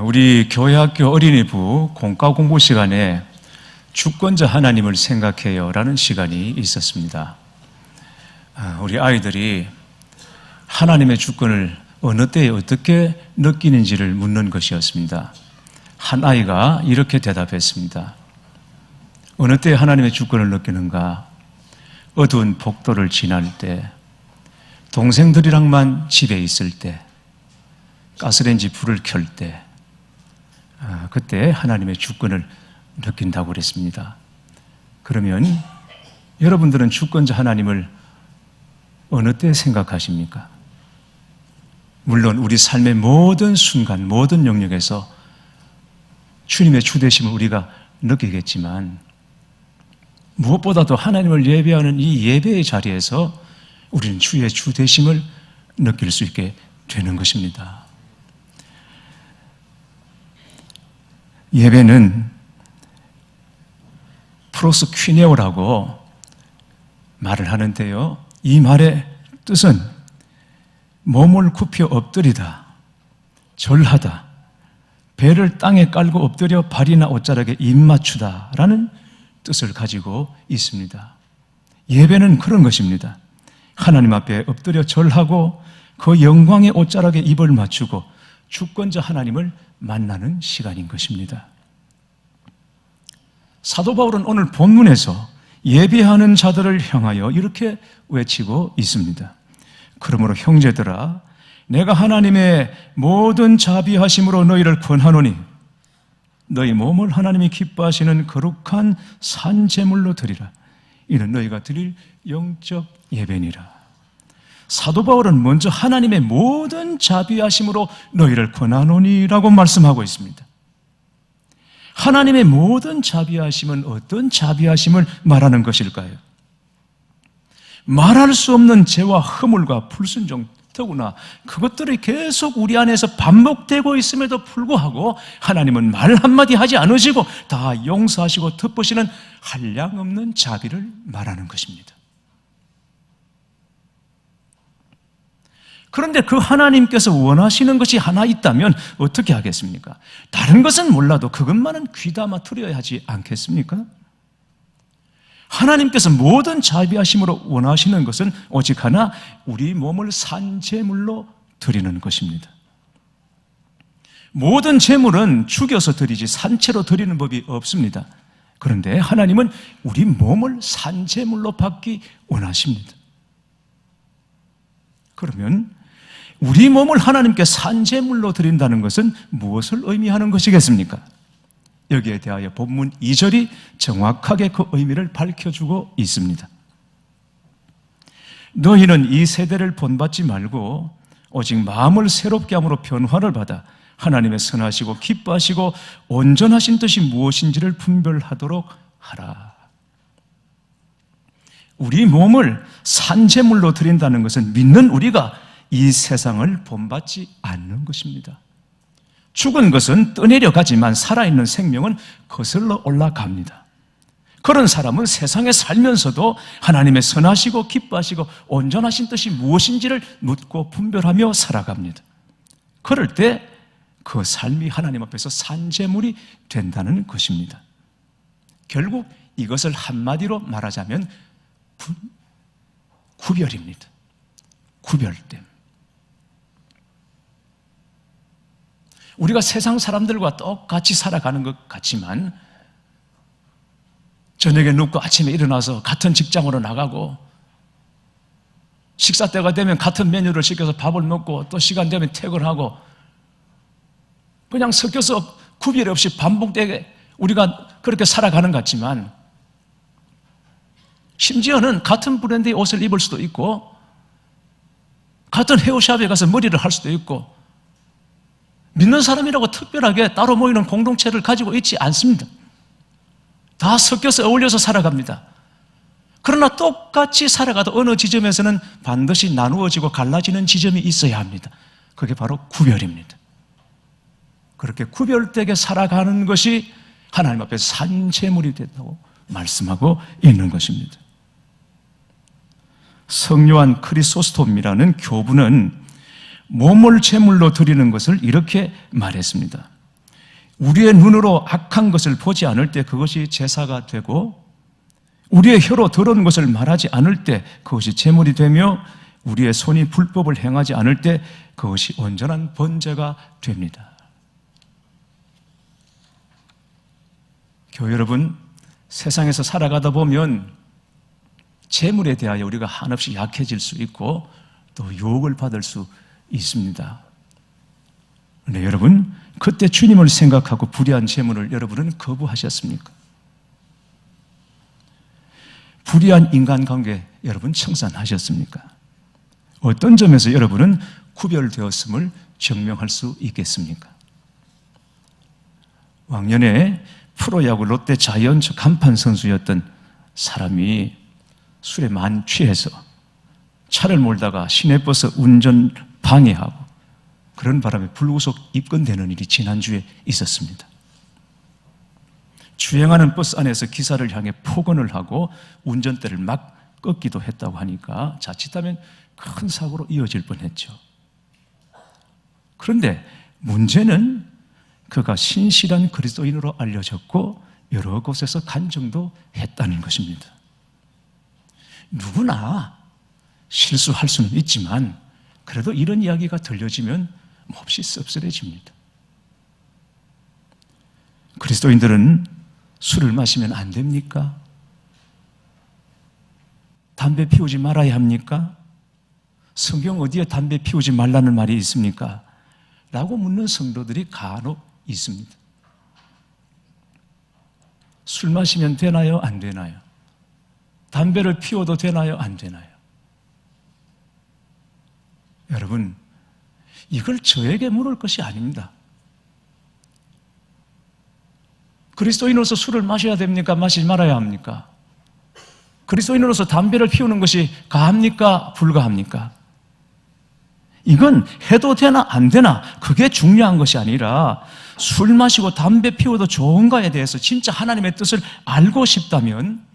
우리 교회학교 어린이부 공과 공부 시간에 주권자 하나님을 생각해요 라는 시간이 있었습니다. 우리 아이들이 하나님의 주권을 어느 때에 어떻게 느끼는지를 묻는 것이었습니다. 한 아이가 이렇게 대답했습니다. 어느 때에 하나님의 주권을 느끼는가? 어두운 복도를 지날 때, 동생들이랑만 집에 있을 때, 가스레인지 불을 켤 때, 그때 하나님의 주권을 느낀다고 그랬습니다. 그러면 여러분들은 주권자 하나님을 어느 때 생각하십니까? 물론 우리 삶의 모든 순간, 모든 영역에서 주님의 주되심을 우리가 느끼겠지만 무엇보다도 하나님을 예배하는 이 예배의 자리에서 우리는 주의 주되심을 느낄 수 있게 되는 것입니다. 예배는 프로스퀴네오라고 말을 하는데요, 이 말의 뜻은 몸을 굽혀 엎드리다, 절하다, 배를 땅에 깔고 엎드려 발이나 옷자락에 입 맞추다 라는 뜻을 가지고 있습니다. 예배는 그런 것입니다. 하나님 앞에 엎드려 절하고 그 영광의 옷자락에 입을 맞추고 주권자 하나님을 만나는 시간인 것입니다. 사도 바울은 오늘 본문에서 예배하는 자들을 향하여 이렇게 외치고 있습니다. 그러므로 형제들아, 내가 하나님의 모든 자비하심으로 너희를 권하노니 너희 몸을 하나님이 기뻐하시는 거룩한 산제물로 드리라. 이는 너희가 드릴 영적 예배니라. 사도 바울은 먼저 하나님의 모든 자비하심으로 너희를 권하노니라고 말씀하고 있습니다. 하나님의 모든 자비하심은 어떤 자비하심을 말하는 것일까요? 말할 수 없는 죄와 허물과 불순종, 더구나 그것들이 계속 우리 안에서 반복되고 있음에도 불구하고 하나님은 말 한마디 하지 않으시고 다 용서하시고 덮으시는 한량없는 자비를 말하는 것입니다. 그런데 그 하나님께서 원하시는 것이 하나 있다면 어떻게 하겠습니까? 다른 것은 몰라도 그것만은 귀담아 들어야 하지 않겠습니까? 하나님께서 모든 자비하심으로 원하시는 것은 오직 하나, 우리 몸을 산제물로 드리는 것입니다. 모든 제물은 죽여서 드리지 산채로 드리는 법이 없습니다. 그런데 하나님은 우리 몸을 산제물로 받기 원하십니다. 그러면 우리 몸을 하나님께 산제물로 드린다는 것은 무엇을 의미하는 것이겠습니까? 여기에 대하여 본문 2절이 정확하게 그 의미를 밝혀주고 있습니다. 너희는 이 세대를 본받지 말고 오직 마음을 새롭게 함으로 변화를 받아 하나님의 선하시고 기뻐하시고 온전하신 뜻이 무엇인지를 분별하도록 하라. 우리 몸을 산제물로 드린다는 것은 믿는 우리가 이 세상을 본받지 않는 것입니다. 죽은 것은 떠내려 가지만 살아있는 생명은 거슬러 올라갑니다. 그런 사람은 세상에 살면서도 하나님의 선하시고 기뻐하시고 온전하신 뜻이 무엇인지를 묻고 분별하며 살아갑니다. 그럴 때 그 삶이 하나님 앞에서 산제물이 된다는 것입니다. 결국 이것을 한마디로 말하자면 구별입니다. 구별됨. 우리가 세상 사람들과 똑같이 살아가는 것 같지만 저녁에 눕고 아침에 일어나서 같은 직장으로 나가고 식사 때가 되면 같은 메뉴를 시켜서 밥을 먹고 또 시간 되면 퇴근하고 그냥 섞여서 구별 없이 반복되게 우리가 그렇게 살아가는 것 같지만 심지어는 같은 브랜드의 옷을 입을 수도 있고 같은 헤어샵에 가서 머리를 할 수도 있고 믿는 사람이라고 특별하게 따로 모이는 공동체를 가지고 있지 않습니다. 다 섞여서 어울려서 살아갑니다. 그러나 똑같이 살아가도 어느 지점에서는 반드시 나누어지고 갈라지는 지점이 있어야 합니다. 그게 바로 구별입니다. 그렇게 구별되게 살아가는 것이 하나님 앞에 산제물이 된다고 말씀하고 있는 것입니다. 성요한 크리소스톰이라는 교부는 몸을 제물로 드리는 것을 이렇게 말했습니다. 우리의 눈으로 악한 것을 보지 않을 때 그것이 제사가 되고, 우리의 혀로 더러운 것을 말하지 않을 때 그것이 제물이 되며, 우리의 손이 불법을 행하지 않을 때 그것이 온전한 번제가 됩니다. 교회 여러분, 세상에서 살아가다 보면 재물에 대하여 우리가 한없이 약해질 수 있고 또 유혹을 받을 수 있습니다. 그런데 여러분, 그때 주님을 생각하고 불의한 재물을 여러분은 거부하셨습니까? 불의한 인간관계 여러분 청산하셨습니까? 어떤 점에서 여러분은 구별되었음을 증명할 수 있겠습니까? 왕년에 프로야구 롯데 자이언츠 간판 선수였던 사람이 술에 만취해서 차를 몰다가 시내버스 운전 방해하고 그런 바람에 불구속 입건되는 일이 지난주에 있었습니다. 주행하는 버스 안에서 기사를 향해 폭언을 하고 운전대를 막 꺾기도 했다고 하니까 자칫하면 큰 사고로 이어질 뻔했죠. 그런데 문제는 그가 신실한 그리스도인으로 알려졌고 여러 곳에서 간증도 했다는 것입니다. 누구나 실수할 수는 있지만 그래도 이런 이야기가 들려지면 몹시 씁쓸해집니다. 그리스도인들은 술을 마시면 안 됩니까? 담배 피우지 말아야 합니까? 성경 어디에 담배 피우지 말라는 말이 있습니까? 라고 묻는 성도들이 간혹 있습니다. 술 마시면 되나요? 안 되나요? 담배를 피워도 되나요? 안 되나요? 여러분, 이걸 저에게 물을 것이 아닙니다. 그리스도인으로서 술을 마셔야 됩니까? 마시지 말아야 합니까? 그리스도인으로서 담배를 피우는 것이 가합니까? 불가합니까? 이건 해도 되나 안 되나 그게 중요한 것이 아니라 술 마시고 담배 피워도 좋은가에 대해서 진짜 하나님의 뜻을 알고 싶다면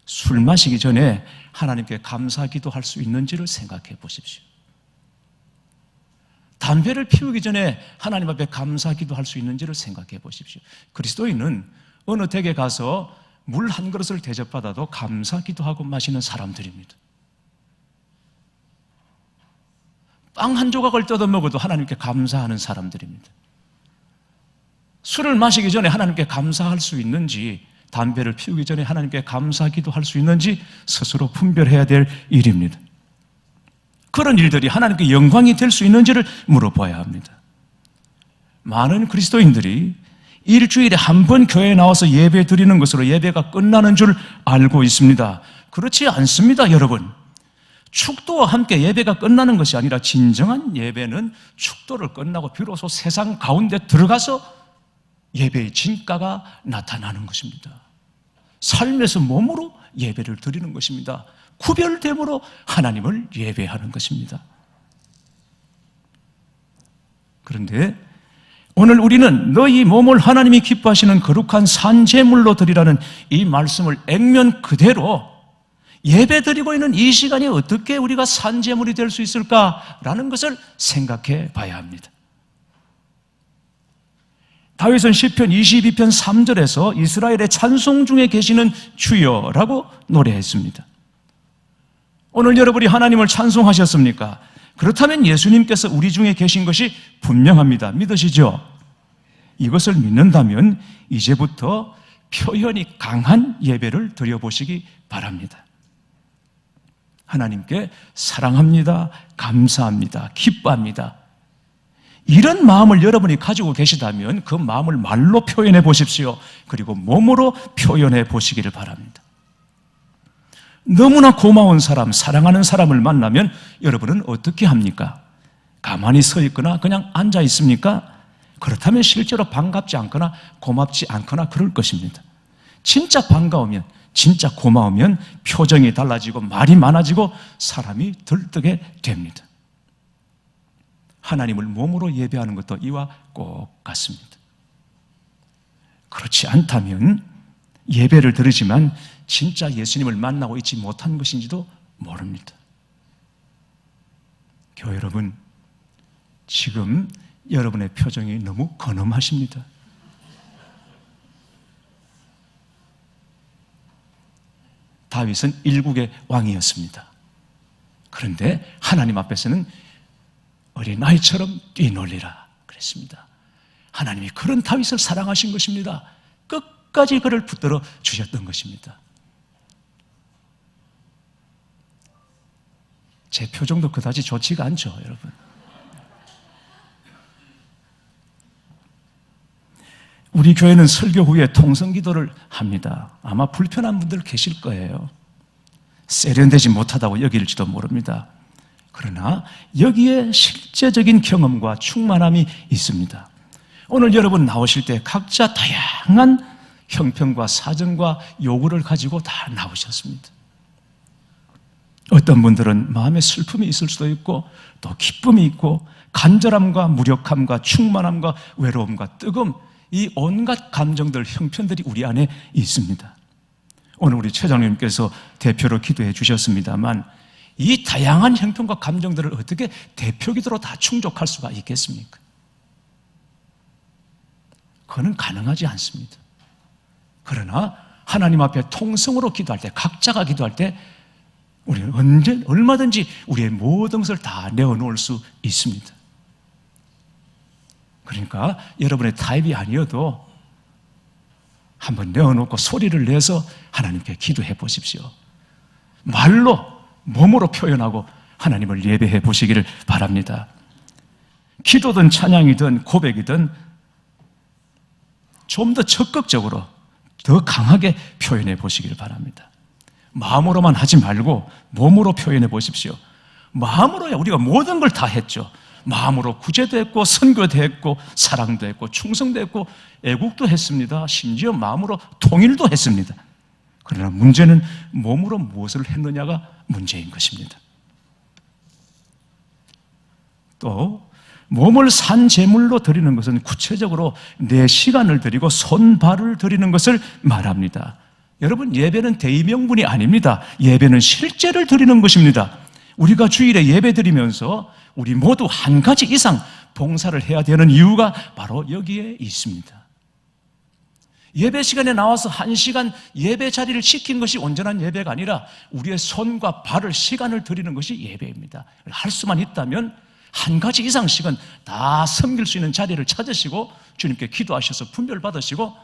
술 마시기 전에 하나님께 감사 기도할 수 있는지를 생각해 보십시오. 담배를 피우기 전에 하나님 앞에 감사 기도할 수 있는지를 생각해 보십시오. 그리스도인은 어느 댁에 가서 물 한 그릇을 대접받아도 감사 기도하고 마시는 사람들입니다. 빵 한 조각을 뜯어 먹어도 하나님께 감사하는 사람들입니다. 술을 마시기 전에 하나님께 감사할 수 있는지, 담배를 피우기 전에 하나님께 감사 기도할 수 있는지 스스로 분별해야 될 일입니다. 그런 일들이 하나님께 영광이 될 수 있는지를 물어봐야 합니다. 많은 그리스도인들이 일주일에 한 번 교회에 나와서 예배 드리는 것으로 예배가 끝나는 줄 알고 있습니다. 그렇지 않습니다, 여러분. 축도와 함께 예배가 끝나는 것이 아니라 진정한 예배는 축도를 끝나고 비로소 세상 가운데 들어가서 예배의 진가가 나타나는 것입니다. 삶에서 몸으로 예배를 드리는 것입니다. 구별됨으로 하나님을 예배하는 것입니다. 그런데 오늘 우리는 너희 몸을 하나님이 기뻐하시는 거룩한 산제물로 드리라는 이 말씀을 액면 그대로 예배 드리고 있는 이 시간이 어떻게 우리가 산제물이 될 수 있을까라는 것을 생각해 봐야 합니다. 다윗은 시편 22편 3절에서 이스라엘의 찬송 중에 계시는 주여라고 노래했습니다. 오늘 여러분이 하나님을 찬송하셨습니까? 그렇다면 예수님께서 우리 중에 계신 것이 분명합니다. 믿으시죠? 이것을 믿는다면 이제부터 표현이 강한 예배를 드려보시기 바랍니다. 하나님께 사랑합니다, 감사합니다, 기뻐합니다. 이런 마음을 여러분이 가지고 계시다면 그 마음을 말로 표현해 보십시오. 그리고 몸으로 표현해 보시기를 바랍니다. 너무나 고마운 사람, 사랑하는 사람을 만나면 여러분은 어떻게 합니까? 가만히 서 있거나 그냥 앉아 있습니까? 그렇다면 실제로 반갑지 않거나 고맙지 않거나 그럴 것입니다. 진짜 반가우면, 진짜 고마우면 표정이 달라지고 말이 많아지고 사람이 들뜨게 됩니다. 하나님을 몸으로 예배하는 것도 이와 꼭 같습니다. 그렇지 않다면 예배를 드리지만 진짜 예수님을 만나고 있지 못한 것인지도 모릅니다. 교회 여러분, 지금 여러분의 표정이 너무 근엄하십니다. 다윗은 일국의 왕이었습니다. 그런데 하나님 앞에서는 어린아이처럼 뛰놀리라 그랬습니다. 하나님이 그런 다윗을 사랑하신 것입니다. 끝까지 그를 붙들어 주셨던 것입니다. 제 표정도 그다지 좋지가 않죠, 여러분. 우리 교회는 설교 후에 통성 기도를 합니다. 아마 불편한 분들 계실 거예요. 세련되지 못하다고 여길지도 모릅니다. 그러나 여기에 실제적인 경험과 충만함이 있습니다. 오늘 여러분 나오실 때 각자 다양한 형편과 사정과 요구를 가지고 다 나오셨습니다. 어떤 분들은 마음에 슬픔이 있을 수도 있고 또 기쁨이 있고 간절함과 무력함과 충만함과 외로움과 뜨거움, 이 온갖 감정들, 형편들이 우리 안에 있습니다. 오늘 우리 최장님께서 대표로 기도해 주셨습니다만 이 다양한 형편과 감정들을 어떻게 대표 기도로 다 충족할 수가 있겠습니까? 그건 가능하지 않습니다. 그러나 하나님 앞에 통성으로 기도할 때, 각자가 기도할 때 우리는 얼마든지 우리의 모든 것을 다 내어놓을 수 있습니다. 그러니까 여러분의 타입이 아니어도 한번 내어놓고 소리를 내서 하나님께 기도해 보십시오. 말로, 몸으로 표현하고 하나님을 예배해 보시기를 바랍니다. 기도든 찬양이든 고백이든 좀 더 적극적으로, 더 강하게 표현해 보시기를 바랍니다. 마음으로만 하지 말고 몸으로 표현해 보십시오. 마음으로야 우리가 모든 걸 다 했죠. 마음으로 구제도 했고 선교도 했고 사랑도 했고 충성도 했고 애국도 했습니다. 심지어 마음으로 통일도 했습니다. 그러나 문제는 몸으로 무엇을 했느냐가 문제인 것입니다. 또 몸을 산 제물로 드리는 것은 구체적으로 내 시간을 드리고 손발을 드리는 것을 말합니다. 여러분, 예배는 대의명분이 아닙니다. 예배는 실제를 드리는 것입니다. 우리가 주일에 예배 드리면서 우리 모두 한 가지 이상 봉사를 해야 되는 이유가 바로 여기에 있습니다. 예배 시간에 나와서 1시간 예배 자리를 지킨 것이 온전한 예배가 아니라 우리의 손과 발을 시간을 드리는 것이 예배입니다. 할 수만 있다면 한 가지 이상씩은 다 섬길 수 있는 자리를 찾으시고 주님께 기도하셔서 분별 받으시고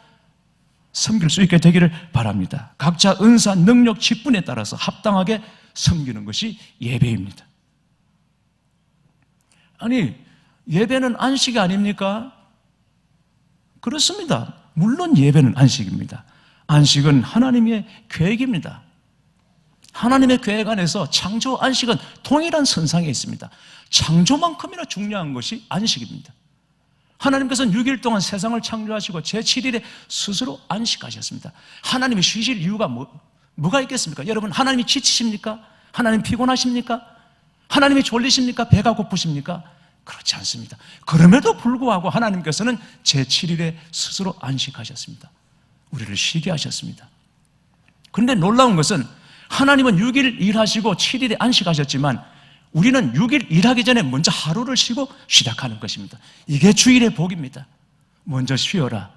섬길 수 있게 되기를 바랍니다. 각자 은사, 능력, 직분에 따라서 합당하게 섬기는 것이 예배입니다. 아니, 예배는 안식이 아닙니까? 그렇습니다. 물론 예배는 안식입니다. 안식은 하나님의 계획입니다. 하나님의 계획 안에서 창조 안식은 동일한 선상에 있습니다. 창조만큼이나 중요한 것이 안식입니다. 하나님께서는 6일 동안 세상을 창조하시고 제7일에 스스로 안식하셨습니다. 하나님이 쉬실 이유가 뭐가 있겠습니까? 여러분, 하나님이 지치십니까? 하나님 피곤하십니까? 하나님이 졸리십니까? 배가 고프십니까? 그렇지 않습니다. 그럼에도 불구하고 하나님께서는 제7일에 스스로 안식하셨습니다. 우리를 쉬게 하셨습니다. 그런데 놀라운 것은 하나님은 6일 일하시고 7일에 안식하셨지만 우리는 6일 일하기 전에 먼저 하루를 쉬고 시작하는 것입니다. 이게 주일의 복입니다. 먼저 쉬어라.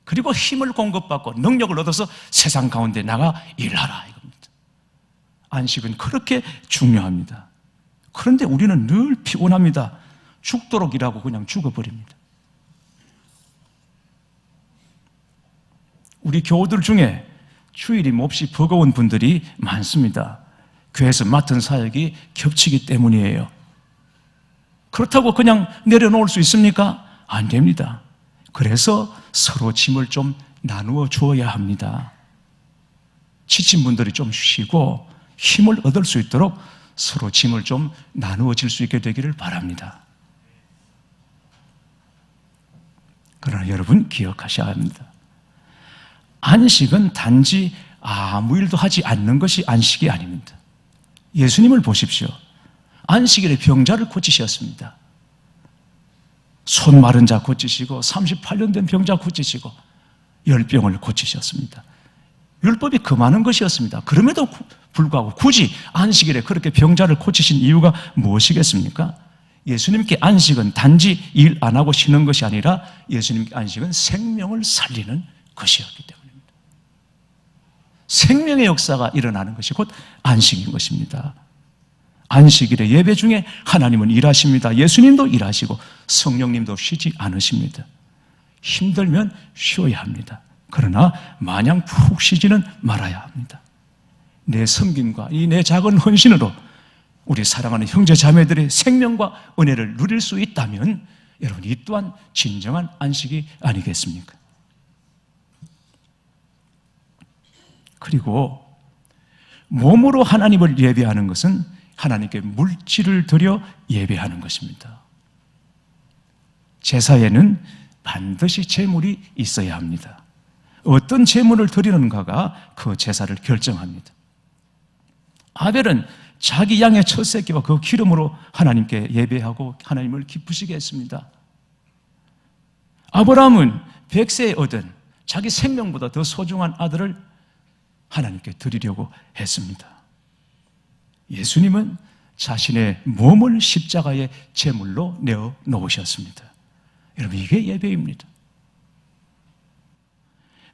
그리고 힘을 공급받고 능력을 얻어서 세상 가운데 나가 일하라 이겁니다. 안식은 그렇게 중요합니다. 그런데 우리는 늘 피곤합니다. 죽도록 일하고 그냥 죽어버립니다. 우리 교우들 중에 주일이 몹시 버거운 분들이 많습니다. 교회에서 맡은 사역이 겹치기 때문이에요. 그렇다고 그냥 내려놓을 수 있습니까? 안 됩니다. 그래서 서로 짐을 좀 나누어 주어야 합니다. 지친 분들이 좀 쉬고 힘을 얻을 수 있도록 서로 짐을 좀 나누어질 수 있게 되기를 바랍니다. 그러나 여러분 기억하셔야 합니다. 안식은 단지 아무 일도 하지 않는 것이 안식이 아닙니다. 예수님을 보십시오. 안식일에 병자를 고치셨습니다. 손 마른 자 고치시고 38년 된 병자 고치시고 열병을 고치셨습니다. 율법이 그 많은 것이었습니다. 그럼에도 불구하고 굳이 안식일에 그렇게 병자를 고치신 이유가 무엇이겠습니까? 예수님께 안식은 단지 일 안 하고 쉬는 것이 아니라 예수님께 안식은 생명을 살리는 것이었기 때문입니다. 생명의 역사가 일어나는 것이 곧 안식인 것입니다. 안식일의 예배 중에 하나님은 일하십니다. 예수님도 일하시고 성령님도 쉬지 않으십니다. 힘들면 쉬어야 합니다. 그러나 마냥 푹 쉬지는 말아야 합니다. 내 섬김과 이 내 작은 헌신으로 우리 사랑하는 형제 자매들의 생명과 은혜를 누릴 수 있다면 여러분, 이 또한 진정한 안식이 아니겠습니까? 그리고 몸으로 하나님을 예배하는 것은 하나님께 물질을 드려 예배하는 것입니다. 제사에는 반드시 제물이 있어야 합니다. 어떤 제물을 드리는가가 그 제사를 결정합니다. 아벨은 자기 양의 첫 새끼와 그 기름으로 하나님께 예배하고 하나님을 기쁘시게 했습니다. 아브라함은 100세에 얻은 자기 생명보다 더 소중한 아들을 하나님께 드리려고 했습니다. 예수님은 자신의 몸을 십자가의 제물로 내어 놓으셨습니다. 여러분, 이게 예배입니다.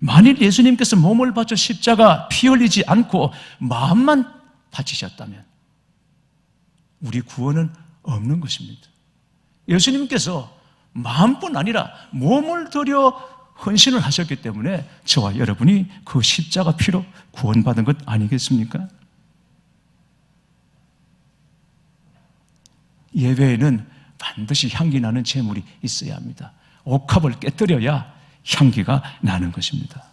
만일 예수님께서 몸을 바쳐 십자가 피 흘리지 않고 마음만 바치셨다면 우리 구원은 없는 것입니다. 예수님께서 마음뿐 아니라 몸을 들여 헌신을 하셨기 때문에 저와 여러분이 그 십자가 피로 구원받은 것 아니겠습니까? 예배에는 반드시 향기 나는 제물이 있어야 합니다. 옥합을 깨뜨려야 향기가 나는 것입니다.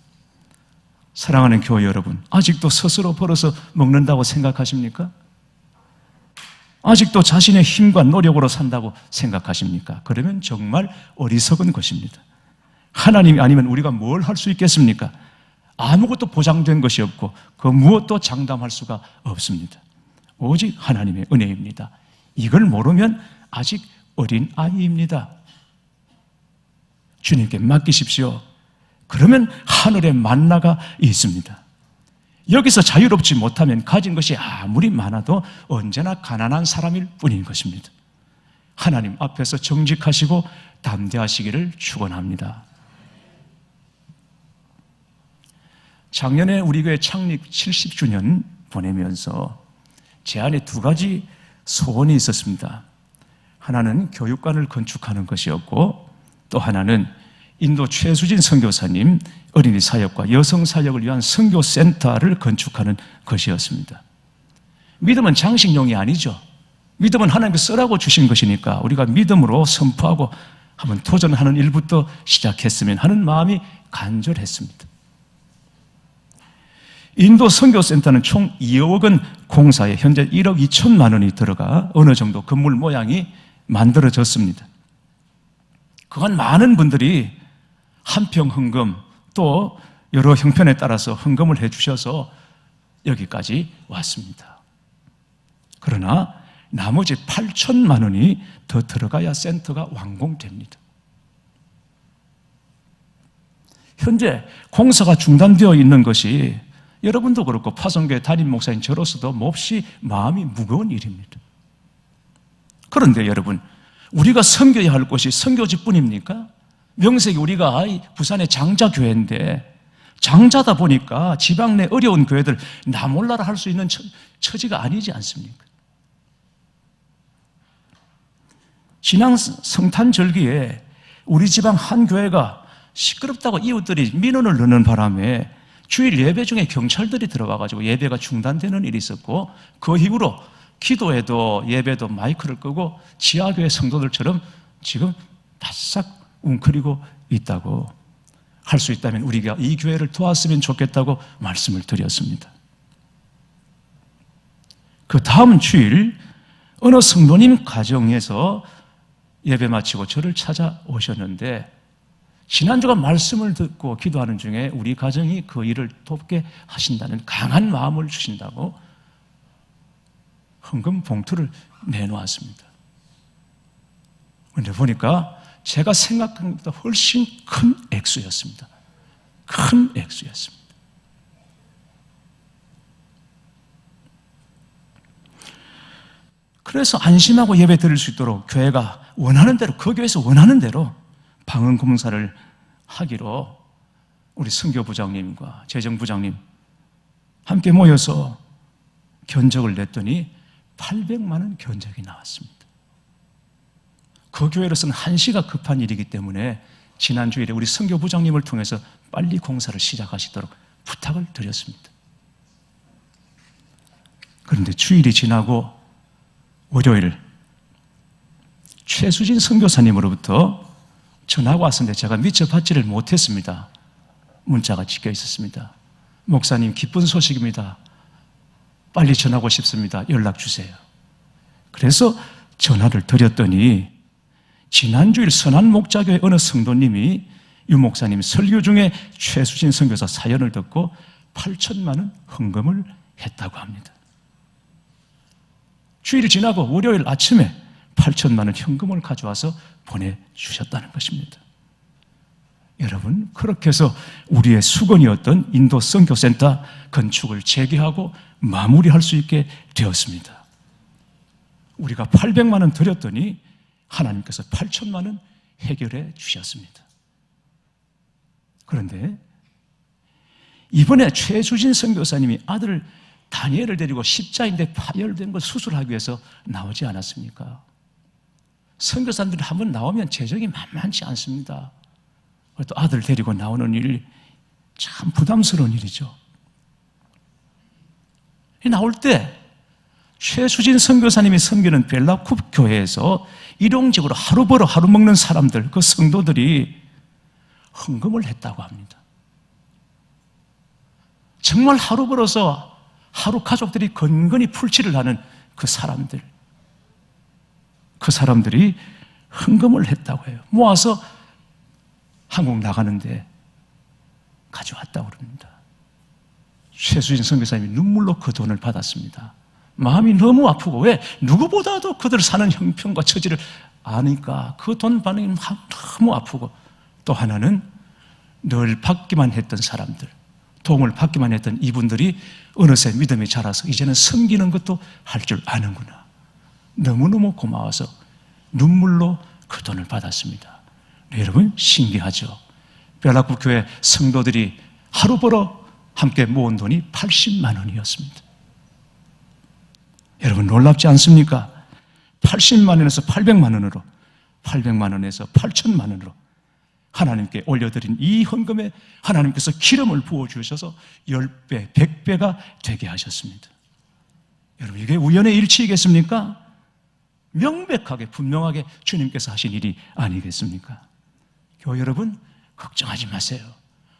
사랑하는 교회 여러분, 아직도 스스로 벌어서 먹는다고 생각하십니까? 아직도 자신의 힘과 노력으로 산다고 생각하십니까? 그러면 정말 어리석은 것입니다. 하나님이 아니면 우리가 뭘 할 수 있겠습니까? 아무것도 보장된 것이 없고 그 무엇도 장담할 수가 없습니다. 오직 하나님의 은혜입니다. 이걸 모르면 아직 어린 아이입니다. 주님께 맡기십시오. 그러면 하늘에 만나가 있습니다. 여기서 자유롭지 못하면 가진 것이 아무리 많아도 언제나 가난한 사람일 뿐인 것입니다. 하나님 앞에서 정직하시고 담대하시기를 축원합니다. 작년에 우리 교회 창립 70주년 보내면서 제 안에 두 가지 소원이 있었습니다. 하나는 교육관을 건축하는 것이었고, 또 하나는 인도 최수진 선교사님 어린이 사역과 여성 사역을 위한 선교센터를 건축하는 것이었습니다. 믿음은 장식용이 아니죠. 믿음은 하나님께서 쓰라고 주신 것이니까 우리가 믿음으로 선포하고 한번 도전하는 일부터 시작했으면 하는 마음이 간절했습니다. 인도 선교센터는 총 2억 원 공사에 현재 1억 2천만 원이 들어가 어느 정도 건물 모양이 만들어졌습니다. 그간 많은 분들이 한평 헌금 또 여러 형편에 따라서 헌금을 해주셔서 여기까지 왔습니다. 그러나 나머지 8천만 원이 더 들어가야 센터가 완공됩니다. 현재 공사가 중단되어 있는 것이 여러분도 그렇고 파송교회 담임 목사인 저로서도 몹시 마음이 무거운 일입니다. 그런데 여러분, 우리가 섬겨야 할 곳이 선교지뿐입니까? 명색이 우리가 부산의 장자교회인데 장자다 보니까 지방 내 어려운 교회들 나 몰라라 할 수 있는 처지가 아니지 않습니까? 지난 성탄절기에 우리 지방 한 교회가 시끄럽다고 이웃들이 민원을 넣는 바람에 주일 예배 중에 경찰들이 들어와가지고 예배가 중단되는 일이 있었고, 그 이후로 기도에도 예배도 마이크를 끄고 지하교회 성도들처럼 지금 바싹 웅크리고 있다고, 할 수 있다면 우리가 이 교회를 도왔으면 좋겠다고 말씀을 드렸습니다. 그 다음 주일 어느 성도님 가정에서 예배 마치고 저를 찾아오셨는데, 지난주가 말씀을 듣고 기도하는 중에 우리 가정이 그 일을 돕게 하신다는 강한 마음을 주신다고 헌금 봉투를 내놓았습니다. 그런데 보니까 제가 생각한 것보다 훨씬 큰 액수였습니다. 큰 액수였습니다. 그래서 안심하고 예배 드릴 수 있도록 교회가 원하는 대로, 그 교회에서 원하는 대로 방언 공사를 하기로 우리 선교부장님과 재정부장님 함께 모여서 견적을 냈더니 800만 원 견적이 나왔습니다. 그 교회로서는 한시가 급한 일이기 때문에 지난 주일에 우리 선교부장님을 통해서 빨리 공사를 시작하시도록 부탁을 드렸습니다. 그런데 주일이 지나고 월요일 최수진 선교사님으로부터 전화가 왔었는데 제가 미처 받지를 못했습니다. 문자가 찍혀 있었습니다. 목사님, 기쁜 소식입니다. 빨리 전하고 싶습니다. 연락 주세요. 그래서 전화를 드렸더니 지난주일 선한목자교회 어느 성도님이 유 목사님 설교 중에 최수진 선교사 사연을 듣고 8천만 원 헌금을 했다고 합니다. 주일이 지나고 월요일 아침에 8천만 원 현금을 가져와서 보내주셨다는 것입니다. 여러분, 그렇게 해서 우리의 수건이었던 인도 선교센터 건축을 재개하고 마무리할 수 있게 되었습니다. 우리가 800만 원 드렸더니 하나님께서 8천만 원 해결해 주셨습니다. 그런데 이번에 최수진 선교사님이 아들 다니엘을 데리고 십자인대 파열된 걸 수술하기 위해서 나오지 않았습니까? 선교사님들이 한번 나오면 재정이 만만치 않습니다. 또 아들 데리고 나오는 일이 참 부담스러운 일이죠. 나올 때 최수진 선교사님이 섬기는 벨라쿱 교회에서 일용직으로 하루 벌어 하루 먹는 사람들, 그 성도들이 헌금을 했다고 합니다. 정말 하루 벌어서 하루 가족들이 건건히 풀칠을 하는 그 사람들이 헌금을 했다고 해요. 모아서 한국 나가는데 가져왔다고 그럽니다. 최수진 선교사님이 눈물로 그 돈을 받았습니다. 마음이 너무 아프고, 왜? 누구보다도 그들 사는 형편과 처지를 아니까 그 돈 받는 게 너무 아프고, 또 하나는 늘 받기만 했던 사람들, 도움을 받기만 했던 이분들이 어느새 믿음이 자라서 이제는 섬기는 것도 할 줄 아는구나. 너무너무 고마워서 눈물로 그 돈을 받았습니다. 네, 여러분, 신기하죠? 벨라쿱 교회 성도들이 하루 벌어 함께 모은 돈이 80만 원이었습니다. 여러분, 놀랍지 않습니까? 80만 원에서 800만 원으로, 800만 원에서 8천만 원으로 하나님께 올려드린 이 헌금에 하나님께서 기름을 부어주셔서 10배, 100배가 되게 하셨습니다. 여러분, 이게 우연의 일치이겠습니까? 명백하게 분명하게 주님께서 하신 일이 아니겠습니까? 교회 여러분, 걱정하지 마세요.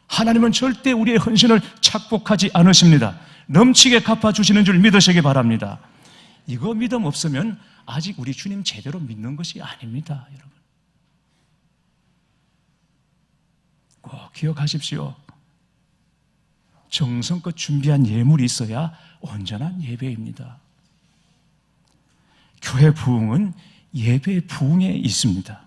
하나님은 절대 우리의 헌신을 착복하지 않으십니다. 넘치게 갚아주시는 줄 믿으시기 바랍니다. 이거 믿음 없으면 아직 우리 주님 제대로 믿는 것이 아닙니다. 여러분, 꼭 기억하십시오. 정성껏 준비한 예물이 있어야 온전한 예배입니다. 교회 부흥은 예배 부흥에 있습니다.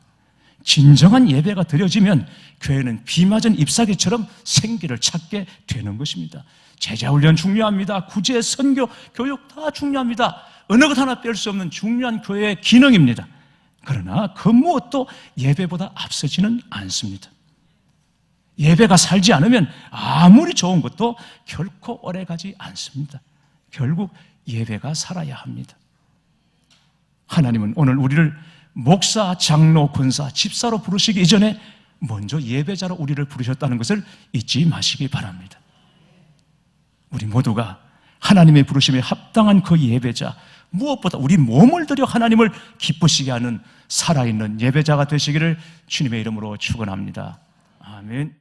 진정한 예배가 드려지면 교회는 비 맞은 잎사귀처럼 생기를 찾게 되는 것입니다. 제자훈련 중요합니다. 구제, 선교, 교육 다 중요합니다. 어느 것 하나 뺄 수 없는 중요한 교회의 기능입니다. 그러나 그 무엇도 예배보다 앞서지는 않습니다. 예배가 살지 않으면 아무리 좋은 것도 결코 오래가지 않습니다. 결국 예배가 살아야 합니다. 하나님은 오늘 우리를 목사, 장로, 권사, 집사로 부르시기 이전에 먼저 예배자로 우리를 부르셨다는 것을 잊지 마시기 바랍니다. 우리 모두가 하나님의 부르심에 합당한 그 예배자, 무엇보다 우리 몸을 들여 하나님을 기쁘시게 하는 살아있는 예배자가 되시기를 주님의 이름으로 축원합니다. 아멘.